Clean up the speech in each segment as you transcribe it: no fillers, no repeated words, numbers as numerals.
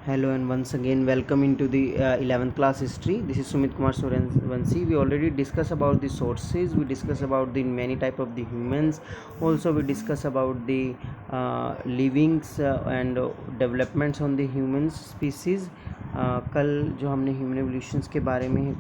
Hello and once again welcome into the 11th class history. This is Sumit Kumar Suranvanshi. We already discussed about the sources. We discussed about the many type of the humans. Also we discuss about the livings and developments on the humans species. कल जो हमने human evolutions के बारे में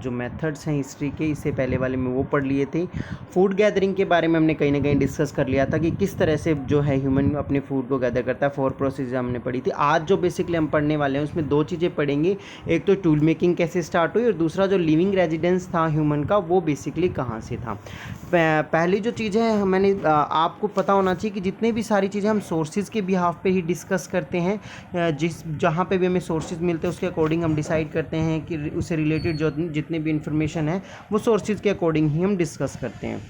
जो methods हैं history के, इससे पहले वाले में वो पढ़ लिए थे. फूड गैदरिंग के बारे में हमने कहीं ना कहीं डिस्कस कर लिया था कि किस तरह से जो है ह्यूमन अपने फूड को गैदर करता है. 4 प्रोसेस हमने पढ़ी थी. आज जो बेसिकली हम पढ़ने वाले हैं उसमें 2 चीज़ें पढ़ेंगे. एक तो टूल मेकिंग कैसे स्टार्ट हुई और दूसरा जो लिविंग रेजिडेंस था ह्यूमन का वो बेसिकली कहाँ से था. पहली जो चीज़ है मैंने आपको पता होना चाहिए कि जितने भी सारी चीज़ें हम सोर्सेज के बिहाफ पे ही डिस्कस करते हैं, जहाँ पे भी हमें सोर्सेज मिलते हैं उसके अकॉर्डिंग हम डिसाइड करते हैं कि उससे रिलेटेड जो जितने भी इंफॉर्मेशन है वो सोर्सेज के अकॉर्डिंग ही हम डिस्कस करते हैं.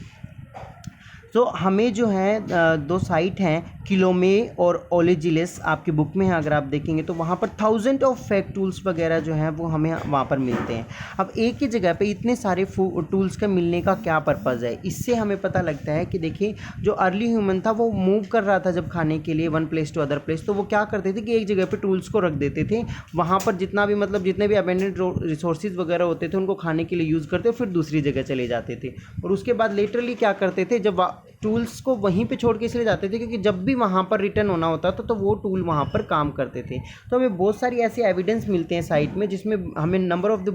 तो हमें जो है 2 साइट हैं, किलोमे और ओलेजिलेस, आपकी बुक में है अगर आप देखेंगे तो वहाँ पर 1000 ऑफ फैक्ट टूल्स वगैरह जो हैं वो हमें वहाँ पर मिलते हैं. अब एक ही जगह पे इतने सारे टूल्स का मिलने का क्या पर्पज़ है, इससे हमें पता लगता है कि देखिए जो अर्ली ह्यूमन था वो मूव कर रहा था जब खाने के लिए one place to other place, तो वो क्या करते थे कि एक जगह पर टूल्स को रख देते थे. वहाँ पर जितना भी मतलब जितने भी अबेंडेंट रिसोर्सेज वगैरह होते थे उनको खाने के लिए यूज़ करते, फिर दूसरी जगह चले जाते थे. और उसके बाद लिटरली क्या करते थे, जब टूल्स को वहीं पे छोड़ के इसलिए जाते थे क्योंकि जब भी वहाँ पर रिटर्न होना होता था तो वो टूल वहाँ पर काम करते थे. तो हमें बहुत सारी ऐसे एविडेंस मिलते हैं साइट में जिसमें हमें नंबर ऑफ़ द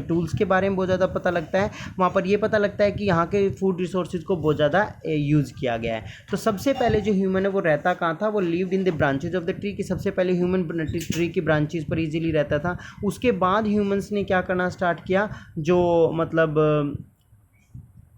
टूल्स के बारे में बहुत ज़्यादा पता लगता है. वहाँ पर ये पता लगता है कि यहाँ के फूड रिसोर्सेज को बहुत ज़्यादा यूज़ किया गया है. तो सबसे पहले जो ह्यूमन है वो रहता कहाँ था, वो lived in the branches of the tree. कि सबसे पहले ह्यूमन ट्री की ब्रांचेज पर ईजिली रहता था. उसके बाद ह्यूमन्स ने क्या करना स्टार्ट किया, जो मतलब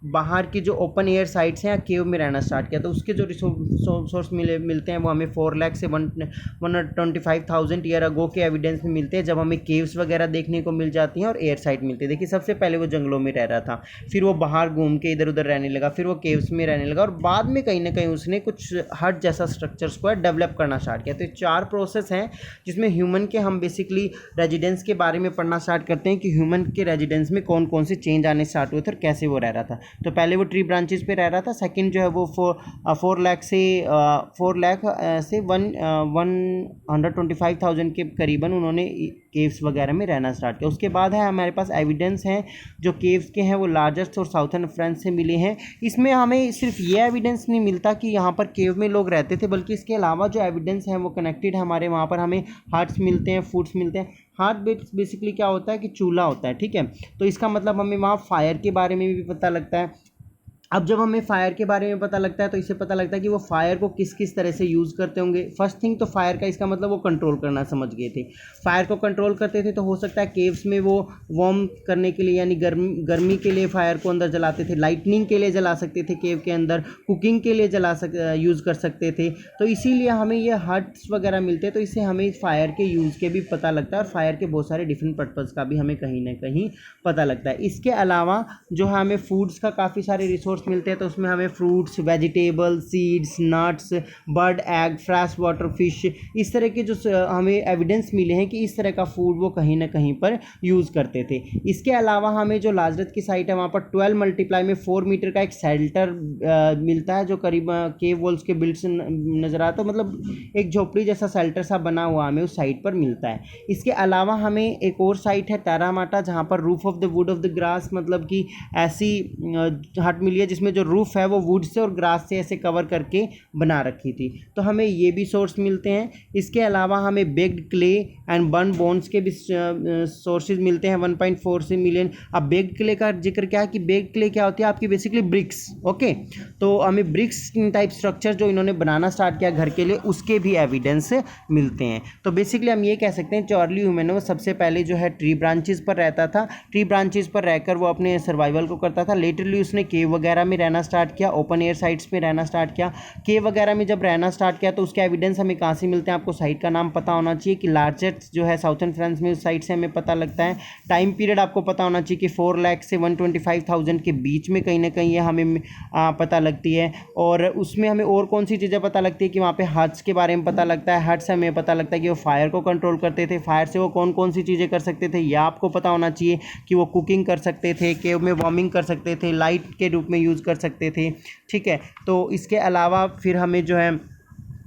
बाहर की जो ओपन एयर साइट्स हैं या केव में रहना स्टार्ट किया. तो उसके जो रिसोर्स मिलते हैं वो हमें 4 लाख से 125,000 ईयर अगो के एविडेंस में मिलते हैं, जब हमें केव्स वगैरह देखने को मिल जाती हैं और एयर साइट मिलती है. देखिए सबसे पहले वो जंगलों में रह रहा था, फिर वो बाहर घूम के इधर उधर रहने लगा, फिर वो केव्स में रहने लगा और बाद में कहीं ना कहीं उसने कुछ हट जैसा स्ट्रक्चर्स को डेवलप करना स्टार्ट किया. तो 4 प्रोसेस हैं जिसमें ह्यूमन के हम बेसिकली रेजिडेंस के बारे में पढ़ना स्टार्ट करते हैं कि ह्यूमन के रेजिडेंस में कौन कौन से चेंज आने स्टार्ट हुए थे और कैसे वो रह रहा था. तो पहले वो ट्री ब्रांचेस पे रह रहा था. सेकंड जो है वो 4 लाख से 125,000 के करीबन उन्होंने केव्स वगैरह में रहना स्टार्ट किया. उसके बाद है हमारे पास एविडेंस हैं जो केव्स के हैं वो लार्जेस्ट और साउथर्न फ्रांस से मिले हैं. इसमें हमें सिर्फ ये एविडेंस नहीं मिलता कि यहाँ पर केव में लोग रहते थे, बल्कि इसके अलावा जो एविडेंस हैं वो कनेक्टेड है हमारे. वहाँ पर हमें हट्स मिलते हैं, फूड्स मिलते हैं. हाथ बेसिकली क्या होता है कि चूल्हा होता है, ठीक है. तो इसका मतलब हमें वहाँ फायर के बारे में भी पता लगता है. अब जब हमें फायर के बारे में पता लगता है तो इससे पता लगता है कि वो फायर को किस किस तरह से यूज़ करते होंगे. फर्स्ट थिंग तो फायर का इसका मतलब वो कंट्रोल करना समझ गए थे. फायर को कंट्रोल करते थे तो हो सकता है केव्स में वो वार्म करने के लिए यानी गर्मी के लिए फायर को अंदर जलाते थे, लाइटनिंग के लिए जला सकते थे केव के अंदर, कुकिंग के लिए यूज़ कर सकते थे. तो इसीलिए हमें ये हट्स वगैरह मिलते हैं. तो इससे हमें फायर के यूज़ के भी पता लगता है और फायर के बहुत सारे डिफरेंट पर्पज़ का भी हमें कहीं ना कहीं पता लगता है. इसके अलावा जो है हमें फूड्स का काफ़ी सारे रिसोर्स मिलते हैं. तो उसमें हमें fruits, vegetable, seeds, nuts, bird, egg, fresh water fish, इस तरह के जो हमें एविडेंस मिले हैं कि इस तरह का फूड वो कहीं ना कहीं पर यूज़ करते थे. इसके अलावा हमें जो लाजरत की साइट है वहाँ पर 12 मल्टीप्लाई में 4 मीटर का एक शेल्टर मिलता है जो करीब केव वॉल्स के बिल्ड से नज़र आता है. मतलब एक झोपड़ी जैसा शेल्टर सा बना हुआ हमें उस साइट पर मिलता है. इसके अलावा हमें एक और साइट है टेरामाटा, जहाँ पर roof of the wood of the grass, मतलब कि ऐसी हट मिली है जिसमें जो रूफ है वो वुड से और ग्रास से ऐसे कवर करके बना रखी थी. तो हमें ये भी सोर्स मिलते हैं. इसके अलावा हमें baked clay and burn bones के भी सोर्सेज मिलते हैं 1.4 से मिलियन. अब बेक्ड क्ले का जिक्र क्या है कि बेक्ड क्ले क्या होती है आपकी बेसिकली ब्रिक्स. ओके, तो हमें ब्रिक्स टाइप स्ट्रक्चर जो इन्होंने बनाना स्टार्ट किया घर के लिए उसके भी एविडेंस मिलते हैं. तो बेसिकली हम ये कह सकते हैं जो अर्ली ह्यूमन है वो सबसे पहले जो है ट्री ब्रांचेस पर रहता था. ट्री ब्रांचेस पर रहकर वो अपने सर्वाइवल को करता था. लेटरली उसने केव वगैरह में रहना स्टार्ट किया, ओपन एयर साइट्स पे रहना स्टार्ट किया. केव वगैरह में जब रहना स्टार्ट किया तो उसके एविडेंस हमें कहाँ से मिलते हैं, आपको साइट का नाम पता होना चाहिए कि लार्जेस्ट जो है साउथर्न फ्रांस में उस साइट से हमें पता लगता है. टाइम पीरियड आपको पता होना चाहिए कि 4 लाख से 125,000 के बीच में कहीं ना कहीं ये हमें पता लगती है. और उसमें हमें और कौन सी चीज़ें पता लगती है कि वहाँ पे हट्स के बारे में पता लगता है. हट से हमें पता लगता है कि वो फायर को कंट्रोल करते थे. फायर से वो कौन कौन सी चीज़ें कर सकते थे यह आपको पता होना चाहिए कि वो कुकिंग कर सकते थे, केव में वार्मिंग कर सकते थे, लाइट के रूप में यूज़ कर सकते थे, ठीक है. तो इसके अलावा फिर हमें जो है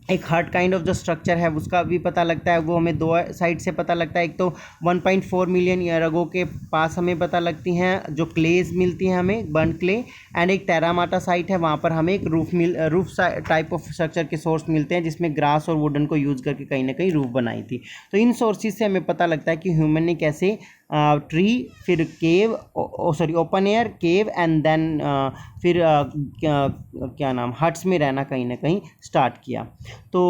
एक हर्ट काइंड ऑफ जो स्ट्रक्चर है उसका भी पता लगता है, वो हमें दो साइड से पता लगता है। एक तो 1.4 मिलियन ईयर अगो के पास हमें पता लगती हैं जो क्लेज मिलती हैं हमें, बर्न क्ले, एंड एक टेरामाटा साइट है, वहाँ पर हमें एक रूफ टाइप ऑफ स्ट्रक्चर के सोर्स मिलते हैं जिसमें ग्रास और वुडन को यूज़ करके कहीं ना कहीं रूफ बनाई थी। तो इन सोर्सेज से हमें पता लगता है कि ह्यूमन ने कैसे ट्री, फिर cave, open air, cave, and then फिर क्या नाम, हट्स में रहना कहीं ना कहीं स्टार्ट किया। तो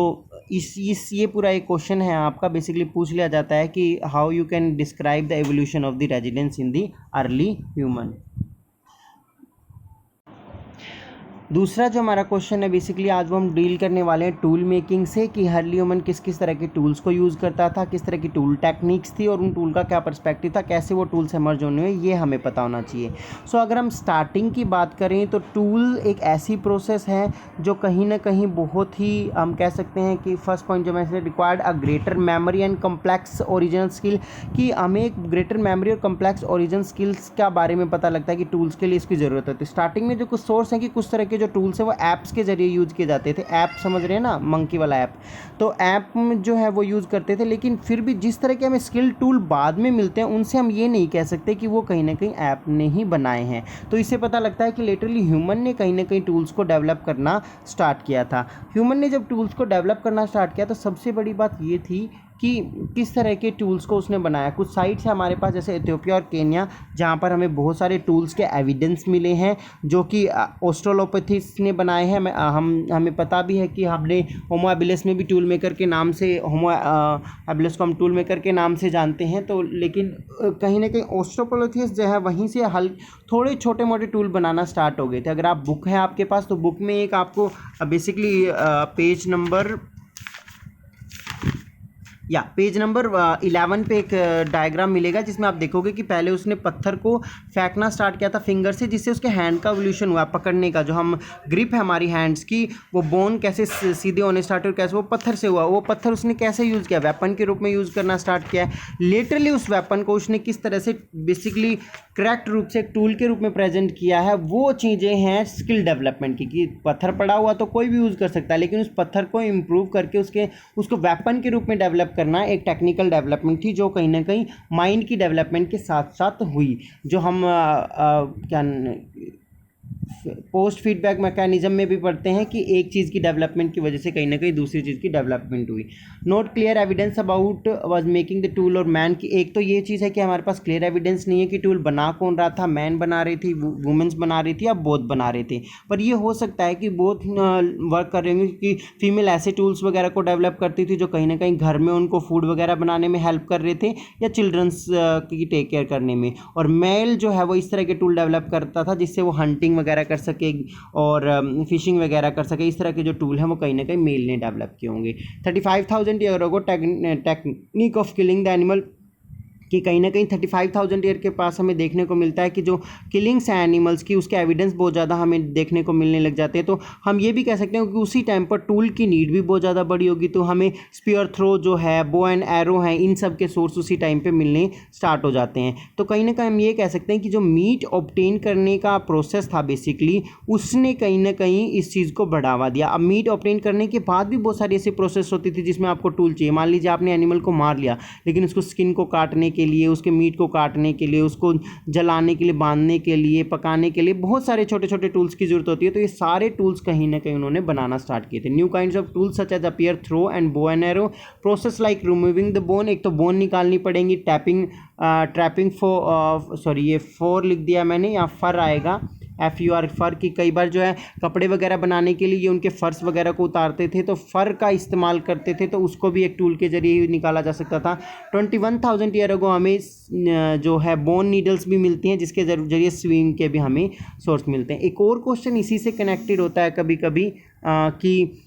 इस ये पूरा एक क्वेश्चन है आपका, बेसिकली पूछ लिया जाता है कि how you can describe the evolution of the residence in the early human. दूसरा जो हमारा क्वेश्चन है, बेसिकली आज वो हम डील करने वाले हैं टूल मेकिंग से, कि अर्ली ह्यूमन किस किस तरह के टूल्स को यूज़ करता था, किस तरह की टूल टेक्निक्स थी और उन टूल का क्या पर्सपेक्टिव था, कैसे वो टूल्स एमर्ज होने हुए, ये हमें पता होना चाहिए। सो अगर हम स्टार्टिंग की बात करें तो टूल एक ऐसी प्रोसेस है जो कहीं ना कहीं बहुत ही, हम कह सकते हैं कि फर्स्ट पॉइंट जो मैंने required a greater memory and complex original skill, कि हमें एक ग्रेटर मेमोरी और कम्प्लेक्स ओरिजिनल स्किल्स के बारे में पता लगता है कि टूल्स के लिए इसकी ज़रूरत है। तो स्टार्टिंग में जो कुछ सोर्स हैं कि कुछ तरह के जो टूल्स हैं वो ऐप्स के जरिए यूज़ किए जाते थे। ऐप समझ रहे हैं ना, मंकी वाला ऐप, तो ऐप जो है वो यूज़ करते थे। लेकिन फिर भी जिस तरह के हमें स्किल टूल बाद में मिलते हैं उनसे हम ये नहीं कह सकते कि वो कहीं ना कहीं ऐप ने ही बनाए हैं। तो इससे पता लगता है कि लिटरली ह्यूमन ने कहीं ना कहीं टूल्स को डेवलप करना स्टार्ट किया था। ह्यूमन ने जब टूल्स को डेवलप करना स्टार्ट किया तो सबसे बड़ी बात ये थी कि किस तरह के टूल्स को उसने बनाया। कुछ साइट्स है हमारे पास जैसे इथियोपिया और केन्या, जहाँ पर हमें बहुत सारे टूल्स के एविडेंस मिले हैं जो कि ऑस्ट्रेलोपैथिस ने बनाए हैं। हमें पता भी है कि हमने होमो हैबिलिस में भी टूल मेकर के नाम से, होमो हैबिलिस को हम टूल मेकर के नाम से जानते हैं। तो लेकिन कहीं ना कहीं ऑस्ट्रेलोपैथिस जो है वहीं से थोड़े छोटे मोटे टूल बनाना स्टार्ट हो गए थे। अगर आप बुक है आपके पास तो बुक में एक आपको बेसिकली पेज नंबर 11 पे एक डायग्राम मिलेगा जिसमें आप देखोगे कि पहले उसने पत्थर को फेंकना स्टार्ट किया था फिंगर से, जिससे उसके हैंड का एवोल्यूशन हुआ, पकड़ने का जो हम ग्रिप है हमारी हैंड्स की, वो बोन कैसे सीधे होने स्टार्ट हुए, कैसे वो पत्थर से हुआ। वो पत्थर उसने कैसे यूज़ किया, वेपन के रूप में यूज़ करना स्टार्ट किया है। लिटरली उस वेपन को उसने किस तरह से बेसिकली करेक्ट रूप से एक टूल के रूप में प्रेजेंट किया है, वो चीज़ें हैं स्किल डेवलपमेंट की। कि पत्थर पड़ा हुआ तो कोई भी यूज़ कर सकता है, लेकिन उस पत्थर को इम्प्रूव करके उसको वेपन के रूप में डेवलप करना एक टेक्निकल डेवलपमेंट थी, जो कहीं ना कहीं माइंड की डेवलपमेंट के साथ साथ हुई। जो हम क्या पोस्ट फीडबैक मैकेनिज्म में भी पढ़ते हैं कि एक चीज़ की डेवलपमेंट की वजह से कहीं ना कहीं दूसरी चीज़ की डेवलपमेंट हुई। Not clear evidence about was making the tool और मैन की, एक तो ये चीज़ है कि हमारे पास क्लियर एविडेंस नहीं है कि टूल बना कौन रहा था, मैन बना रही थी, वुमेन्स बना रही थी या बोथ बना रहे थे। पर ये हो सकता है कि बोथ वर्क कर रहे होंगे, क्योंकि फीमेल ऐसे टूल्स वगैरह को डेवलप करती थी जो कहीं ना कहीं घर में उनको फूड वगैरह बनाने में हेल्प कर रहे थे या चिल्ड्रंस की टेक केयर करने में, और मेल जो है वो इस तरह के टूल डेवलप करता था जिससे वो हंटिंग वगैरह कर सके और फिशिंग वगैरह कर सके। इस तरह के जो टूल हैं वो कहीं ना कहीं मेल ने डेवलप किए होंगे। 35,000 year ago technique of killing the animal, कि कहीं ना कहीं 35,000 ईयर के पास हमें देखने को मिलता है कि जो किलिंग्स हैं एनिमल्स की, उसके एविडेंस बहुत ज़्यादा हमें देखने को मिलने लग जाते हैं। तो हम ये भी कह सकते हैं कि उसी टाइम पर टूल की नीड भी बहुत ज़्यादा बड़ी होगी, तो हमें स्पीयर थ्रो जो है, बो एंड एरो हैं, इन सब के सोर्स उसी टाइम पे मिलने स्टार्ट हो जाते हैं। तो कहीं ना कहीं हम ये कह सकते हैं कि जो मीट ऑब्टेन करने का प्रोसेस था बेसिकली, उसने कहीं ना कहीं इस चीज़ को बढ़ावा दिया। अब मीट ऑब्टेन करने के बाद भी बहुत सारी ऐसी प्रोसेस होती थी जिसमें आपको टूल चाहिए। मान लीजिए आपने एनिमल को मार लिया, लेकिन उसको स्किन को काटने के लिए, उसके मीट को काटने के लिए, उसको जलाने के लिए, बांधने के लिए, पकाने के लिए बहुत सारे छोटे छोटे टूल्स की जरूरत होती है। तो ये सारे टूल्स कहीं ना कहीं उन्होंने बनाना स्टार्ट किए थे। New kinds of tools such as appear throw and bow and arrow, process like removing the bone, एक तो बोन निकालनी पड़ेगी, ट्रैपिंग ये फोर लिख दिया मैंने, यहाँ फर आएगा, FUR फर की। कई बार जो है कपड़े वगैरह बनाने के लिए ये उनके फर्स वगैरह को उतारते थे तो फर का इस्तेमाल करते थे, तो उसको भी एक टूल के जरिए निकाला जा सकता था। 21,000 ईयर अगो हमें जो है बोन नीडल्स भी मिलती हैं जिसके जरिए स्विंग के भी हमें सोर्स मिलते हैं। एक और क्वेश्चन इसी से कनेक्टेड होता है कभी कभी कि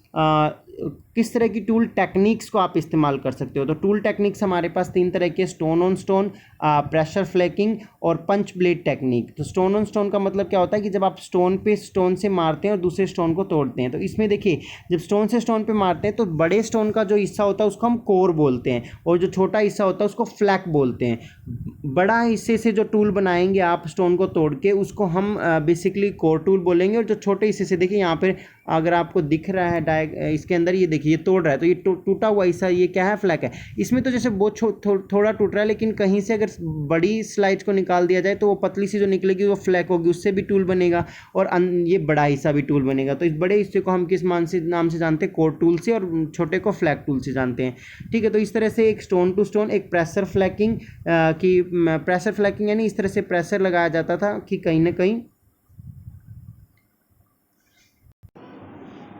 किस तरह की टूल टेक्निक्स को आप इस्तेमाल कर सकते हो। तो टूल टेक्निक्स हमारे पास 3 तरह के, स्टोन ऑन स्टोन, प्रेशर फ्लैकिंग और पंच ब्लेड टेक्निक। तो स्टोन ऑन स्टोन का मतलब क्या होता है कि जब आप स्टोन पे स्टोन से मारते हैं और दूसरे स्टोन को तोड़ते हैं। तो इसमें देखिए, जब स्टोन से स्टोन पे मारते हैं तो बड़े स्टोन का जो हिस्सा होता है उसको हम कोर बोलते हैं, और जो छोटा हिस्सा होता है उसको फ्लैक बोलते हैं। बड़ा हिस्से से जो टूल बनाएंगे आप स्टोन को तोड़ के, उसको हम बेसिकली कोर टूल बोलेंगे, और जो छोटे हिस्से से, देखिए यहाँ पर अगर आपको दिख रहा है इसके अंदर, ये देखिए देखिए ये तोड़ रहा है, तो ये टूटा हुआ हिस्सा ये क्या है, फ्लैक है। इसमें तो जैसे बहुत थोड़ा टूट रहा है, लेकिन कहीं से अगर बड़ी स्लाइड्स को निकाल दिया जाए तो वो पतली सी जो निकलेगी वो फ्लैक होगी, उससे भी टूल बनेगा, और ये बड़ा हिस्सा भी टूल बनेगा। तो इस बड़े हिस्से को हम किस नाम से जानते हैं, कोर टूल से, और छोटे को फ्लैक टूल से जानते हैं। ठीक है, तो इस तरह से एक स्टोन टू स्टोन, एक प्रेशर फ्लैकिंग प्रेशर फ्लैकिंग यानी इस तरह से प्रेशर लगाया जाता था कि कहीं ना कहीं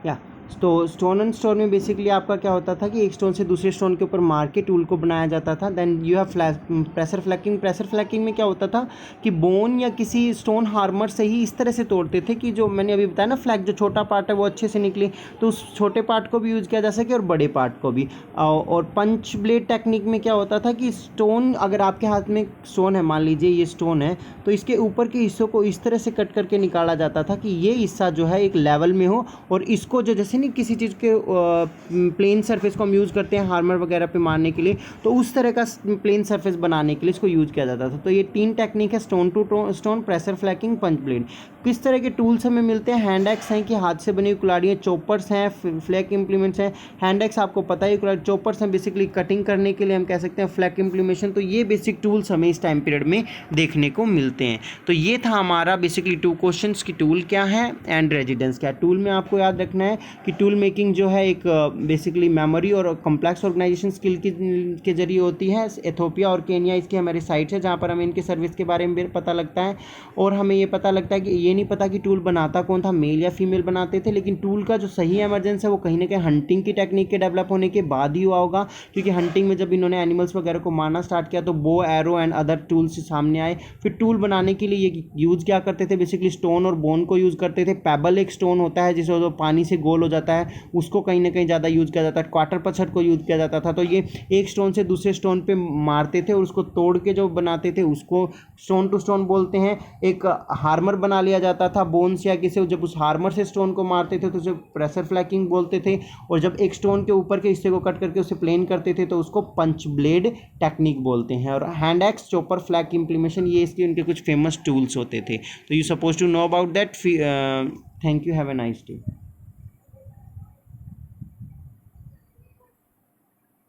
या तो स्टोन एंड स्टोन में बेसिकली आपका क्या होता था कि एक स्टोन से दूसरे स्टोन के ऊपर मार के टूल को बनाया जाता था। Then you have pressure flaking. Pressure flaking में क्या होता था कि बोन या किसी स्टोन हार्मर से ही इस तरह से तोड़ते थे कि जो मैंने अभी बताया ना, फ्लैक जो छोटा पार्ट है वो अच्छे से निकले, तो उस छोटे पार्ट को भी यूज़ किया जा सके और बड़े पार्ट को भी। और पंच ब्लेड टेक्निक में क्या होता था कि स्टोन, अगर आपके हाथ में स्टोन है, मान लीजिए ये स्टोन है, तो इसके ऊपर के हिस्सों को इस तरह से कट करके निकाला जाता था कि ये हिस्सा जो है एक लेवल में हो, और इसको जो जैसे नहीं किसी चीज़ के प्लेन सरफेस को हम यूज़ करते हैं हार्मर वगैरह पे मारने के लिए, तो उस तरह का प्लेन सरफेस बनाने के लिए इसको यूज़ किया जाता था। तो ये 3 टेक्निक है, stone to stone, pressure flaking, punch blade. किस तरह के टूल्स हमें मिलते हैं, हैंड एक्स हैं कि हाथ से बनी हुई कुल्हाड़ियाँ, चॉपर्स हैं, फ्लैक इम्प्लीमेंट्स हैं। हैंड एक्स आपको पता है, चॉपर्स हैं बेसिकली कटिंग करने के लिए, हम कह सकते हैं फ्लैक इम्प्लीमेशन। तो ये बेसिक टूल्स हमें इस टाइम पीरियड में देखने को मिलते हैं। तो ये था हमारा बेसिकली 2 क्वेश्चंस की टूल क्या है एंड रेजिडेंस क्या है। टूल में आपको याद रखना है कि टूल मेकिंग जो है एक बेसिकली मेमोरी और कॉम्प्लेक्स ऑर्गेनाइजेशन स्किल के जरिए होती है। एथोपिया और केन्या इसकी हमारी साइट है जहाँ पर हमें इनके सर्विस के बारे में पता लगता है, और हमें ये पता लगता है कि ये नहीं पता कि टूल बनाता कौन था, मेल या फीमेल बनाते थे, लेकिन टूल का जो सही एमरजेंस है वो कहीं ना कहीं हंटिंग की टेक्निक के डेवलप होने के बाद ही हुआ होगा, क्योंकि हंटिंग में जब इन्होंने एनिमल्स वगैरह को मारना स्टार्ट किया तो बो, एरो एंड अदर टूल्स सामने आए। फिर टूल बनाने के लिए ये यूज़ क्या करते थे, बेसिकली स्टोन और बोन को यूज़ करते थे। पेबल एक स्टोन होता है जिसको जो पानी से गोल हो जाता है, उसको कहीं ना कहीं ज़्यादा यूज़ किया जाता है। क्वार्टर पछड़ को यूज़ किया जाता था। तो ये एक स्टोन से दूसरे स्टोन पे मारते थे और उसको तोड़ के जो बनाते थे उसको स्टोन टू स्टोन बोलते हैं। एक हार्मर बना लिया जाता था बोन्स या किसी, जब उस हार्मर से स्टोन को मारते थे तो उसे प्रेशर फ्लैकिंग बोलते थे, और जब एक स्टोन के ऊपर के हिस्से को कट करके उसे प्लेन करते थे तो उसको पंच ब्लेड टेक्निक बोलते हैं। और hand axe, chopper, flake implementation, ये इसके उनके कुछ फेमस टूल्स होते थे। तो you suppose to know about that. Thank you, have a nice day.